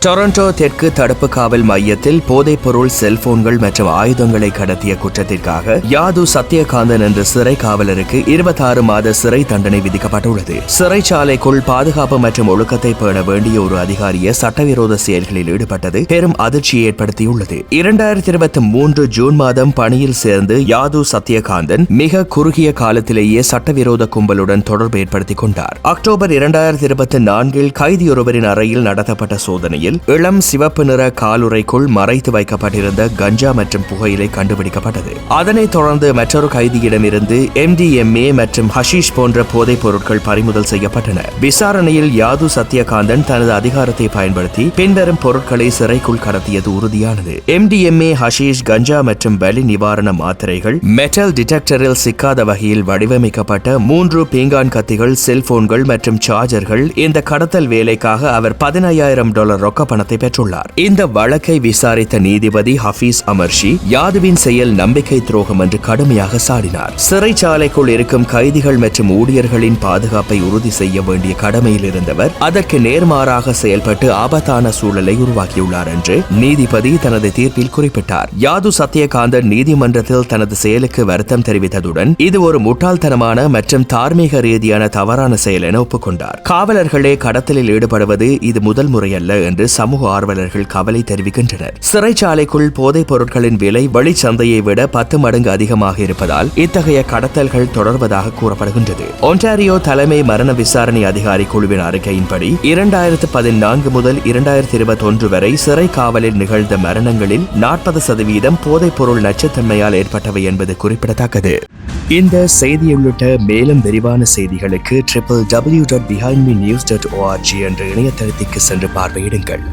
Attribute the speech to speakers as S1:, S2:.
S1: Toronto தெற்கு தடுப்பு காவல் மையத்தில் போதைப்பொருள் செல்போன்கள் மற்றும் ஆயுதங்களை கடத்திய குற்றத்திற்காக யாது சத்யகாந்தன் என்ற சிறை காவலருக்கு 26 மாத சிறை தண்டனை விதிக்கப்பட்டுள்ளது. சிறைச்சாலைக்குள் பாதுகாப்பு மற்றும் ஒழுக்கத்தை பேண வேண்டிய ஒரு அதிகாரியை சட்டவிரோத செயல்களில் ஈடுபட்டது பெரும் அதிர்ச்சியை ஏற்படுத்தியுள்ளது. 2023 ஜூன் மாதம் பணியில் சேர்ந்து யாது சத்யகாந்தன் மிக குறுகிய காலத்திலேயே சட்டவிரோத கும்பலுடன் தொடர்பு ஏற்படுத்திக் கொண்டார். அக்டோபர் 2024 கைதியொருவரின் அறையில் நடத்தப்பட்ட சோதனையில் இளம் சிவப்பு நிற காலுறைக்குள் மறைத்து வைக்கப்பட்டிருந்த கஞ்சா மற்றும் புகையிலை கண்டுபிடிக்கப்பட்டது. அதனைத் தொடர்ந்து மற்றொரு கைதியிடமிருந்து MDMA மற்றும் ஹஷீஷ் போன்ற போதைப் பொருட்கள் பறிமுதல் செய்யப்பட்டன. விசாரணையில் யாது சத்யகாந்தன் தனது அதிகாரத்தை பயன்படுத்தி பின்வரும் பொருட்களை சிறைக்குள் கடத்தியது உறுதியானது. MDMA, ஹஷீஷ், கஞ்சா மற்றும் வலி நிவாரண மாத்திரைகள், மெட்டல் டிடெக்டரில் சிக்காத வகையில் வடிவமைக்கப்பட்ட 3 பீங்கான் கத்திகள், செல்போன்கள் மற்றும் சார்ஜர்கள். இந்த கடத்தல் வேலைக்காக அவர் $15,000 பணத்தை பெற்றுள்ளார். இந்த வழக்கை விசாரித்த நீதிபதி ஹபீஸ் அமர்ஷி யாதுவின் செயல் நம்பிக்கை துரோகம் என்று கடுமையாக சாடினார். சிறைச்சாலைக்குள் இருக்கும் கைதிகள் மற்றும் ஊழியர்களின் பாதுகாப்பை உறுதி செய்ய வேண்டிய கடமையில் இருந்தவர் அதற்கு நேர்மாறாக செயல்பட்டு ஆபத்தான சூழலை உருவாக்கியுள்ளார் என்று நீதிபதி தனது தீர்ப்பில் குறிப்பிட்டார். யாது சத்யகாந்தன் நீதிமன்றத்தில் தனது செயலுக்கு வருத்தம் தெரிவித்ததுடன் இது ஒரு முட்டாள்தனமான மற்றும் தார்மீக ரீதியான தவறான செயல் என ஒப்புக்கொண்டார். காவலர்களே கடத்தலில் ஈடுபடுவது இது முதல் முறையல்ல என்று சமூக ஆர்வலர்கள் கவலை தெரிவிக்கின்றனர். சிறைச்சாலைக்குள் போதைப் பொருட்களின் விலை வெளிச்சந்தையை விட 10 மடங்கு அதிகமாக இருப்பதால் இத்தகைய கடத்தல்கள் தொடர்வதாக கூறப்படுகின்றது. ஒன்டாரியோ தலைமை மரண விசாரணை அதிகாரி குழுவின் அறிக்கையின்படி 2014 முதல் 2021 வரை சிறை காவலில் நிகழ்ந்த மரணங்களில் 40% போதைப் பொருள் நச்சுத்தன்மையால் ஏற்பட்டவை என்பது குறிப்பிடத்தக்கது. இந்த செய்தி உள்ளிட்ட மேலும் விரிவான செய்திகளுக்கு www.behindmenews.org என்ற இணையதளத்திற்கு சென்று பார்வையிடுங்கள்.